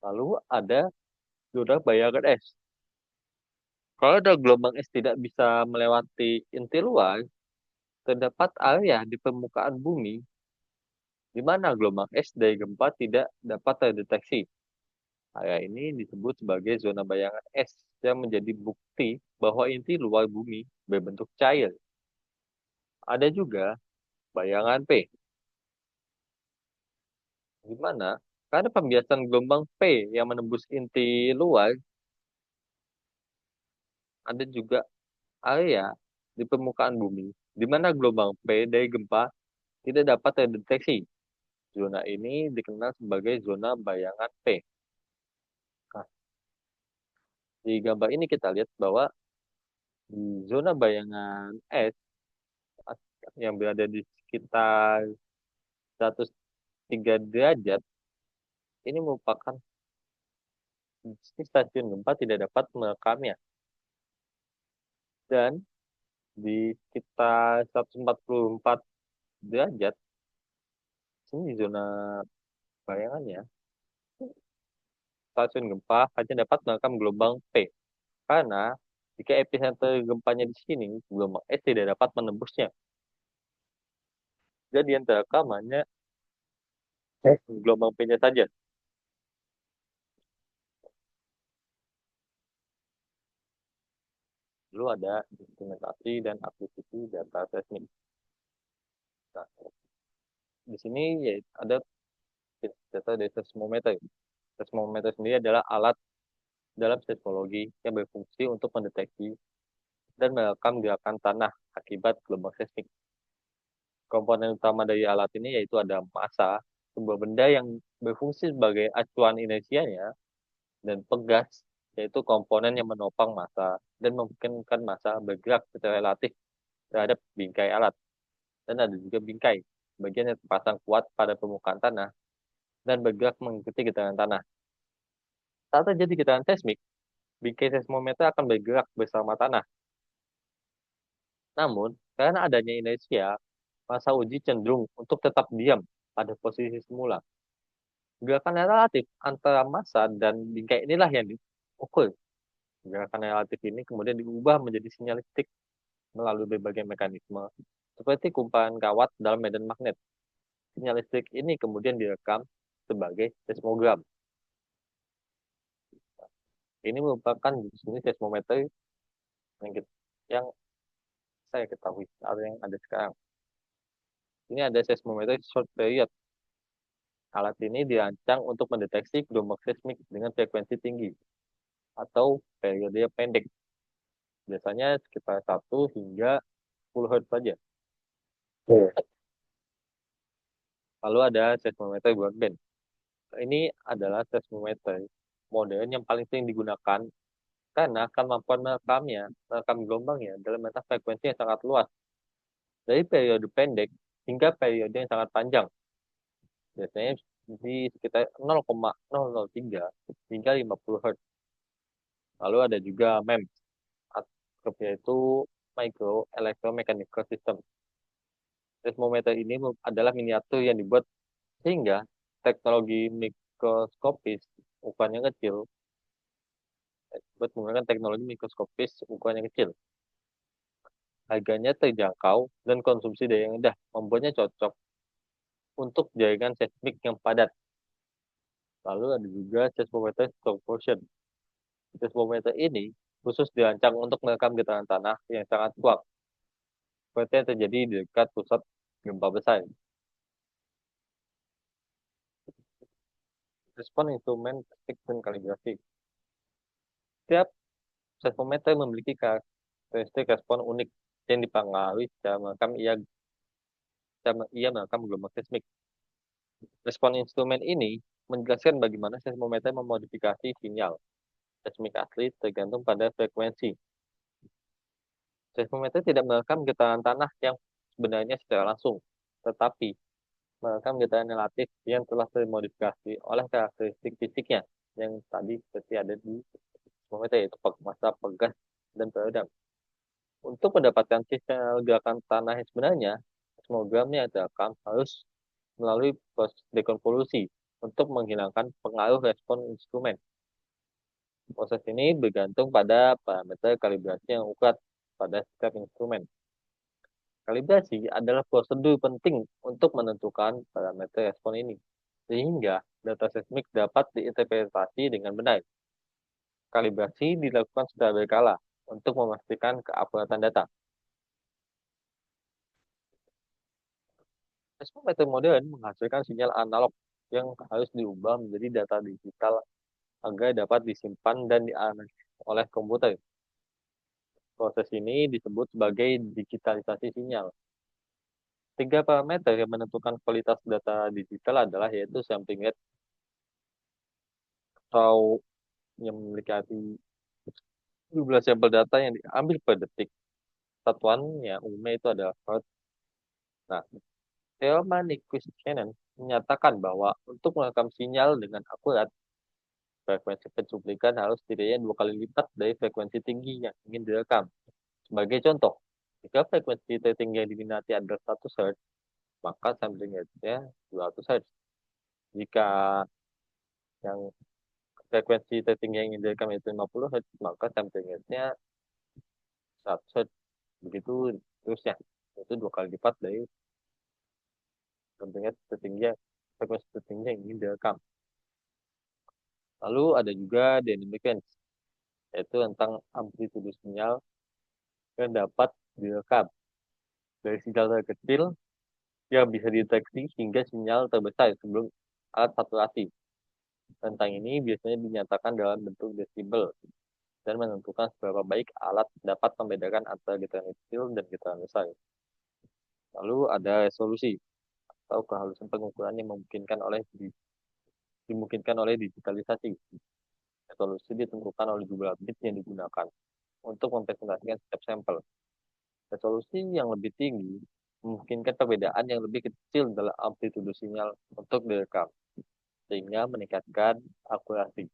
Lalu ada zona bayangan es. Kalau ada gelombang es tidak bisa melewati inti luar, terdapat area di permukaan bumi di mana gelombang es dari gempa tidak dapat terdeteksi. Area ini disebut sebagai zona bayangan es yang menjadi bukti bahwa inti luar bumi berbentuk cair. Ada juga bayangan P, di mana karena pembiasan gelombang P yang menembus inti luar, ada juga area di permukaan bumi di mana gelombang P dari gempa tidak dapat terdeteksi. Zona ini dikenal sebagai zona bayangan P. Nah, di gambar ini kita lihat bahwa di zona bayangan S yang berada di sekitar 103 derajat, ini merupakan stasiun gempa tidak dapat merekamnya. Dan di sekitar 144 derajat, ini zona bayangannya, stasiun gempa hanya dapat merekam gelombang P. Karena jika epicenter gempanya di sini, gelombang S tidak dapat menembusnya. Jadi yang terekam hanya gelombang P-nya saja. Lalu ada instrumentasi dan akuisisi data seismik. Nah, di sini ya ada data dari seismometer. Seismometer sendiri adalah alat dalam seismologi yang berfungsi untuk mendeteksi dan merekam gerakan tanah akibat gelombang seismik. Komponen utama dari alat ini yaitu ada massa, sebuah benda yang berfungsi sebagai acuan inersianya, dan pegas, yaitu komponen yang menopang massa dan memungkinkan massa bergerak secara relatif terhadap bingkai alat. Dan ada juga bingkai, bagian yang terpasang kuat pada permukaan tanah dan bergerak mengikuti getaran tanah. Saat terjadi getaran seismik, bingkai seismometer akan bergerak bersama tanah. Namun, karena adanya inersia, massa uji cenderung untuk tetap diam pada posisi semula. Gerakan relatif antara massa dan bingkai inilah yang diukur. Gerakan relatif ini kemudian diubah menjadi sinyalistik melalui berbagai mekanisme, seperti kumparan kawat dalam medan magnet. Sinyalistik ini kemudian direkam sebagai seismogram. Ini merupakan jenis seismometer yang saya ketahui atau yang ada sekarang. Ini ada seismometer short period. Alat ini dirancang untuk mendeteksi gelombang seismik dengan frekuensi tinggi atau periode pendek. Biasanya sekitar 1 hingga 10 Hz saja. Lalu ada seismometer broadband. Ini adalah seismometer modern yang paling sering digunakan karena kemampuan merekam gelombangnya dalam batas frekuensi yang sangat luas, dari periode pendek hingga periode yang sangat panjang, biasanya di sekitar 0,003 hingga 50 Hz. Lalu ada juga MEMS, yaitu Micro Electromechanical System. Seismometer ini adalah miniatur yang dibuat sehingga teknologi mikroskopis ukurannya kecil, buat menggunakan teknologi mikroskopis ukurannya kecil. Harganya terjangkau dan konsumsi daya yang rendah, membuatnya cocok untuk jaringan seismik yang padat. Lalu ada juga seismometer torsion. Seismometer ini khusus dirancang untuk merekam getaran tanah yang sangat kuat, seperti yang terjadi di dekat pusat gempa besar. Respon instrumen statistik dan kalibrasi. Setiap seismometer memiliki karakteristik respon unik yang dipengaruhi secara merekam gelombang seismik. Respon instrumen ini menjelaskan bagaimana seismometer memodifikasi sinyal seismik asli tergantung pada frekuensi. Seismometer tidak merekam getaran tanah yang sebenarnya secara langsung, tetapi merekam getaran relatif yang telah termodifikasi oleh karakteristik fisiknya yang tadi seperti ada di seismometer, yaitu massa, pegas, dan peredam. Untuk mendapatkan sinyal gerakan tanah yang sebenarnya, seismogram yang terekam harus melalui proses dekonvolusi untuk menghilangkan pengaruh respon instrumen. Proses ini bergantung pada parameter kalibrasi yang ukuran pada setiap instrumen. Kalibrasi adalah prosedur penting untuk menentukan parameter respon ini, sehingga data seismik dapat diinterpretasi dengan benar. Kalibrasi dilakukan secara berkala untuk memastikan keakuratan data. Seismometer modern menghasilkan sinyal analog yang harus diubah menjadi data digital agar dapat disimpan dan dianalisis oleh komputer. Proses ini disebut sebagai digitalisasi sinyal. 3 parameter yang menentukan kualitas data digital adalah yaitu sampling rate atau yang memiliki jumlah sampel data yang diambil per detik. Satuannya umumnya itu adalah hertz. Nah, teorema Nyquist-Shannon menyatakan bahwa untuk merekam sinyal dengan akurat, frekuensi pencuplikan harus setidaknya 2 kali lipat dari frekuensi tinggi yang ingin direkam. Sebagai contoh, jika frekuensi tertinggi yang diminati adalah 100 Hz, maka sampling rate-nya 200 Hz. Jika yang frekuensi tertinggi yang ingin direkam itu 50 Hz, maka sampling rate-nya 100 Hz. Begitu terusnya. Itu 2 kali lipat dari sampling rate tertinggi, frekuensi tertinggi yang ingin direkam. Lalu ada juga dynamic range, yaitu tentang amplitude sinyal yang dapat direkam dari sinyal terkecil yang bisa dideteksi hingga sinyal terbesar sebelum alat saturasi. Tentang ini biasanya dinyatakan dalam bentuk desibel dan menentukan seberapa baik alat dapat membedakan antara getaran kecil dan getaran besar. Lalu ada resolusi atau kehalusan pengukuran yang dimungkinkan oleh digitalisasi. Resolusi ditentukan oleh jumlah bit yang digunakan untuk mempresentasikan setiap sampel. Resolusi yang lebih tinggi memungkinkan perbedaan yang lebih kecil dalam amplitude sinyal untuk direkam, sehingga meningkatkan akurasi.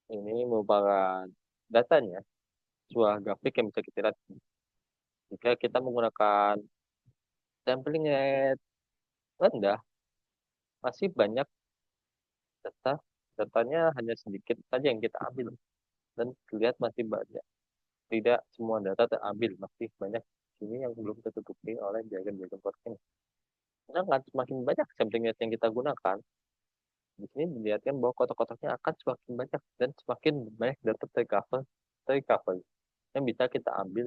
Ini merupakan datanya, sebuah grafik yang bisa kita lihat jika kita menggunakan sampling rate rendah, masih banyak data, datanya hanya sedikit saja yang kita ambil dan terlihat masih banyak. Tidak semua data terambil, masih banyak ini yang belum tertutupi oleh jaringan-jaringan ini. Sedangkan semakin banyak sampling rate yang kita gunakan, di sini dilihatkan bahwa kotak-kotaknya akan semakin banyak dan semakin banyak data tercover yang bisa kita ambil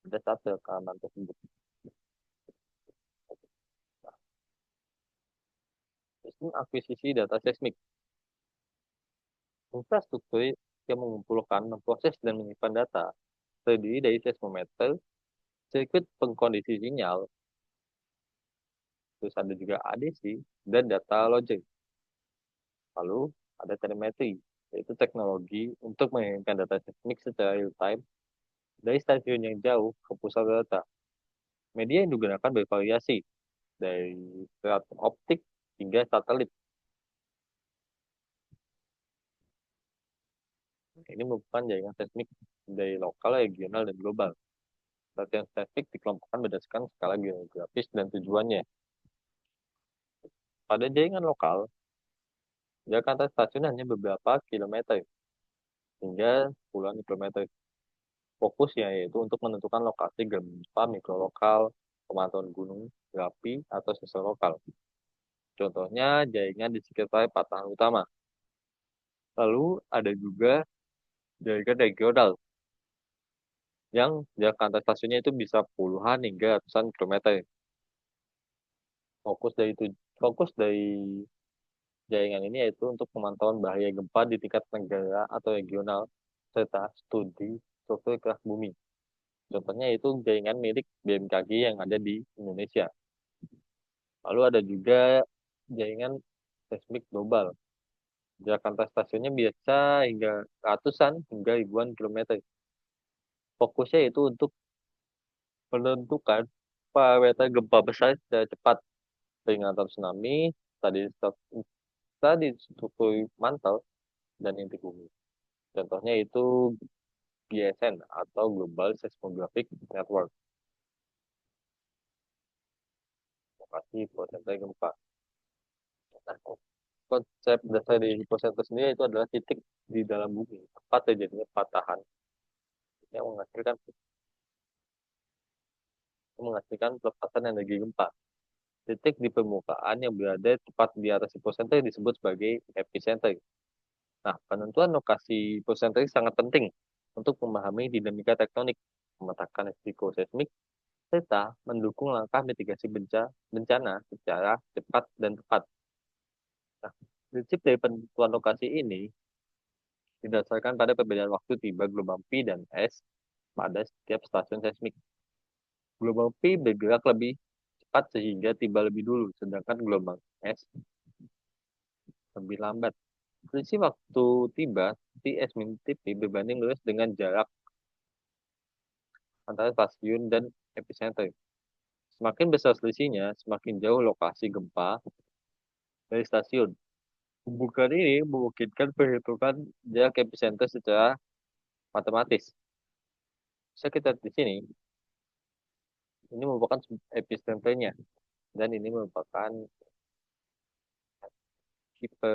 pada saat rekaman tersebut. Nah, sistem akuisisi data seismik. Infrastruktur yang mengumpulkan, memproses, dan menyimpan data terdiri dari seismometer, sirkuit pengkondisi sinyal, terus ada juga ADC, dan data logger. Lalu ada telemetri, yaitu teknologi untuk mengirimkan data seismik secara real-time dari stasiun yang jauh ke pusat data. Media yang digunakan bervariasi, dari serat optik hingga satelit. Ini merupakan jaringan seismik dari lokal, regional, dan global. Latihan seismik dikelompokkan berdasarkan skala geografis dan tujuannya. Pada jaringan lokal, jarak antar stasiun hanya beberapa kilometer hingga puluhan kilometer. Fokusnya yaitu untuk menentukan lokasi gempa mikrolokal, pemantauan gunung, berapi, atau sensor lokal. Contohnya jaringan di sekitar patahan utama. Lalu ada juga jaringan regional yang jarak antar stasiunnya itu bisa puluhan hingga ratusan kilometer. Fokus dari itu, fokus dari jaringan ini yaitu untuk pemantauan bahaya gempa di tingkat negara atau regional serta studi struktur kerak bumi. Contohnya itu jaringan milik BMKG yang ada di Indonesia. Lalu ada juga jaringan seismik global. Jarak antar stasiunnya biasa hingga ratusan hingga ribuan kilometer. Fokusnya itu untuk menentukan parameter gempa besar secara cepat, peringatan tsunami, tadi tadi struktur mantel, dan inti bumi. Contohnya itu GSN atau Global Seismographic Network, lokasi hipocenter gempa. Nah, konsep dasar dari hipocenter sendiri itu adalah titik di dalam bumi, tempat terjadinya patahan yang menghasilkan pelepasan energi gempa. Titik di permukaan yang berada tepat di atas hipocenter disebut sebagai epicenter. Nah, penentuan lokasi hipocenter sangat penting untuk memahami dinamika tektonik, memetakan risiko seismik, serta mendukung langkah mitigasi bencana secara cepat dan tepat. Nah, prinsip dari penentuan lokasi ini didasarkan pada perbedaan waktu tiba gelombang P dan S pada setiap stasiun seismik. Gelombang P bergerak lebih cepat sehingga tiba lebih dulu, sedangkan gelombang S lebih lambat. Selisih waktu tiba Ts min Tp berbanding lurus dengan jarak antara stasiun dan epicenter. Semakin besar selisihnya, semakin jauh lokasi gempa dari stasiun. Hubungan ini memungkinkan perhitungan jarak epicenter secara matematis. Bisa kita lihat di sini, ini merupakan epicenternya, dan ini merupakan tipe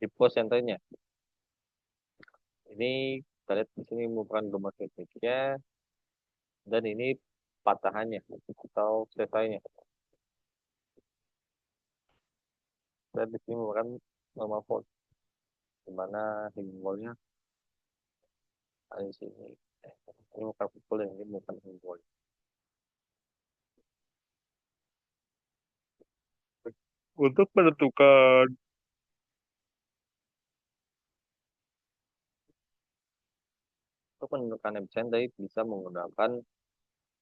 hipocenternya. Ini kita lihat di sini merupakan gelombang seismiknya, dan ini patahannya atau sesarnya. Dan di sini merupakan normal fault, di mana himbolnya ada di sini. Ini bukan pukul yang ini bukan himbol. Untuk menentukan untuk menentukan epicenter bisa menggunakan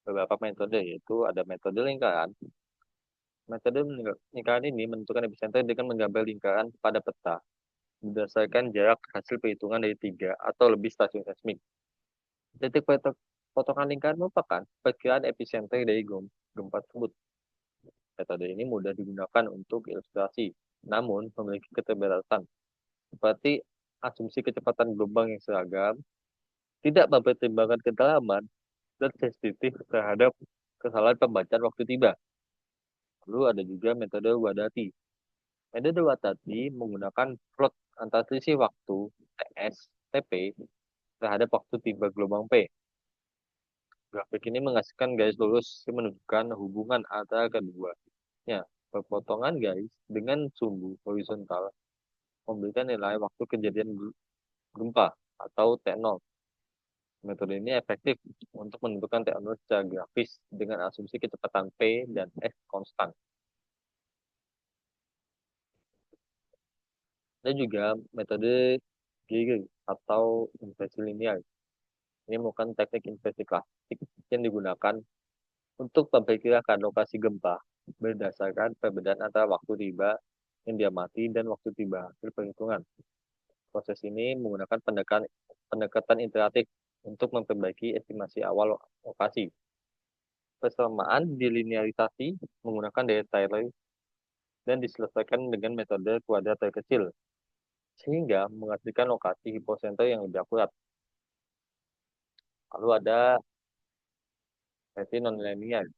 beberapa metode, yaitu ada metode lingkaran. Metode lingkaran ini menentukan epicenter dengan menggambar lingkaran pada peta berdasarkan jarak hasil perhitungan dari tiga atau lebih stasiun seismik. Titik potongan lingkaran merupakan perkiraan epicenter dari gempa tersebut. Metode ini mudah digunakan untuk ilustrasi, namun memiliki keterbatasan. seperti asumsi kecepatan gelombang yang seragam, tidak mempertimbangkan kedalaman, dan sensitif terhadap kesalahan pembacaan waktu tiba. Lalu ada juga metode Wadati. Metode Wadati menggunakan plot antara selisih waktu TS, TP terhadap waktu tiba gelombang P. Grafik ini menghasilkan garis lurus yang menunjukkan hubungan antara keduanya. Perpotongan garis dengan sumbu horizontal memberikan nilai waktu kejadian gempa atau T0. Metode ini efektif untuk menentukan T0 secara grafis dengan asumsi kecepatan P dan S konstan. Dan juga metode Geiger atau inversi linear. Ini merupakan teknik inversi klasik yang digunakan untuk memperkirakan lokasi gempa berdasarkan perbedaan antara waktu tiba yang diamati dan waktu tiba hasil perhitungan. Proses ini menggunakan pendekatan iteratif untuk memperbaiki estimasi awal lokasi. Persamaan dilinearisasi menggunakan daya Taylor dan diselesaikan dengan metode kuadrat terkecil, sehingga menghasilkan lokasi hipocenter yang lebih akurat. Lalu ada versi nonlinear.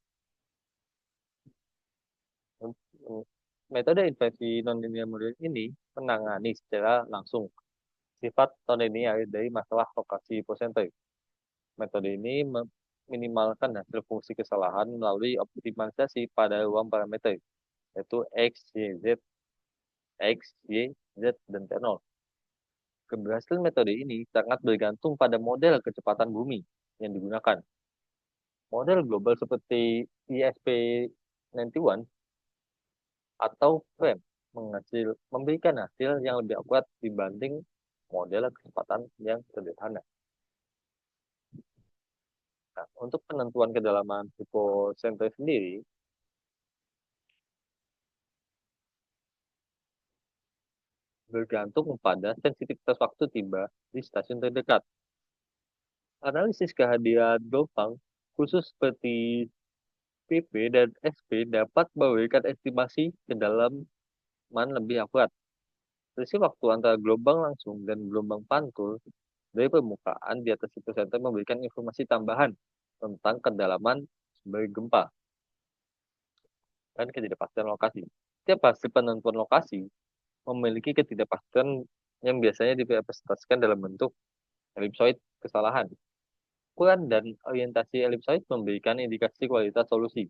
Metode inversi nonlinear model ini menangani secara langsung sifat nonlinear dari masalah lokasi hipocenter. Metode ini meminimalkan hasil fungsi kesalahan melalui optimalisasi pada ruang parameter, yaitu X, Y, Z, X, Y, Z, dan T0. Keberhasilan metode ini sangat bergantung pada model kecepatan bumi yang digunakan. Model global seperti ESP91 atau FRAME memberikan hasil yang lebih akurat dibanding model kecepatan yang sederhana. Nah, untuk penentuan kedalaman hipocenter sendiri, bergantung pada sensitivitas waktu tiba di stasiun terdekat. Analisis kehadiran gelombang khusus seperti PP dan SP dapat memberikan estimasi kedalaman lebih akurat. Selisih waktu antara gelombang langsung dan gelombang pantul dari permukaan di atas hipocenter memberikan informasi tambahan tentang kedalaman sumber gempa dan ketidakpastian lokasi. Setiap hasil penentuan lokasi memiliki ketidakpastian yang biasanya direpresentasikan dalam bentuk elipsoid kesalahan. Ukuran dan orientasi elipsoid memberikan indikasi kualitas solusi.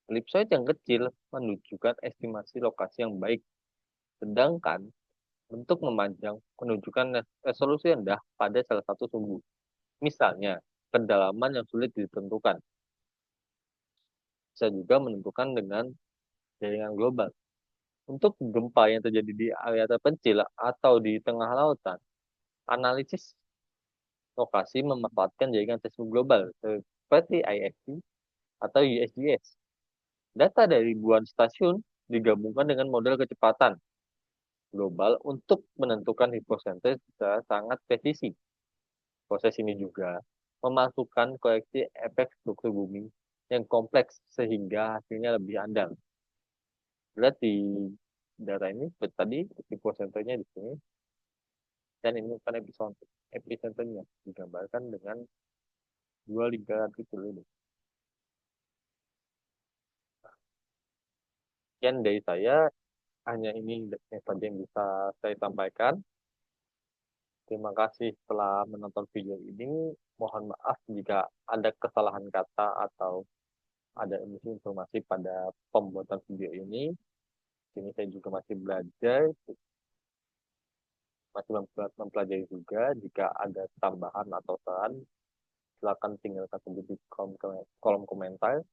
Elipsoid yang kecil menunjukkan estimasi lokasi yang baik, sedangkan bentuk memanjang menunjukkan resolusi rendah pada salah satu sumbu. Misalnya, kedalaman yang sulit ditentukan. Bisa juga menentukan dengan jaringan global. Untuk gempa yang terjadi di area terpencil atau di tengah lautan, analisis lokasi memanfaatkan jaringan seismik global seperti IFC atau USGS. Data dari ribuan stasiun digabungkan dengan model kecepatan global untuk menentukan hipocenter secara sangat presisi. Proses ini juga memasukkan koreksi efek struktur bumi yang kompleks sehingga hasilnya lebih andal. Lihat di data ini seperti tadi hipocenternya di sini dan ini bukan epicenternya digambarkan dengan dua lingkaran itu ini. Sekian dari saya, hanya ini yang saja yang bisa saya sampaikan. Terima kasih telah menonton video ini. Mohon maaf jika ada kesalahan kata atau ada informasi pada pembuatan video ini. Ini saya juga masih belajar, masih mempelajari juga. Jika ada tambahan atau saran, silakan tinggalkan di kolom komentar.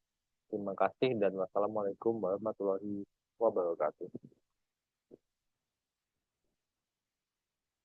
Terima kasih dan wassalamualaikum warahmatullahi wabarakatuh.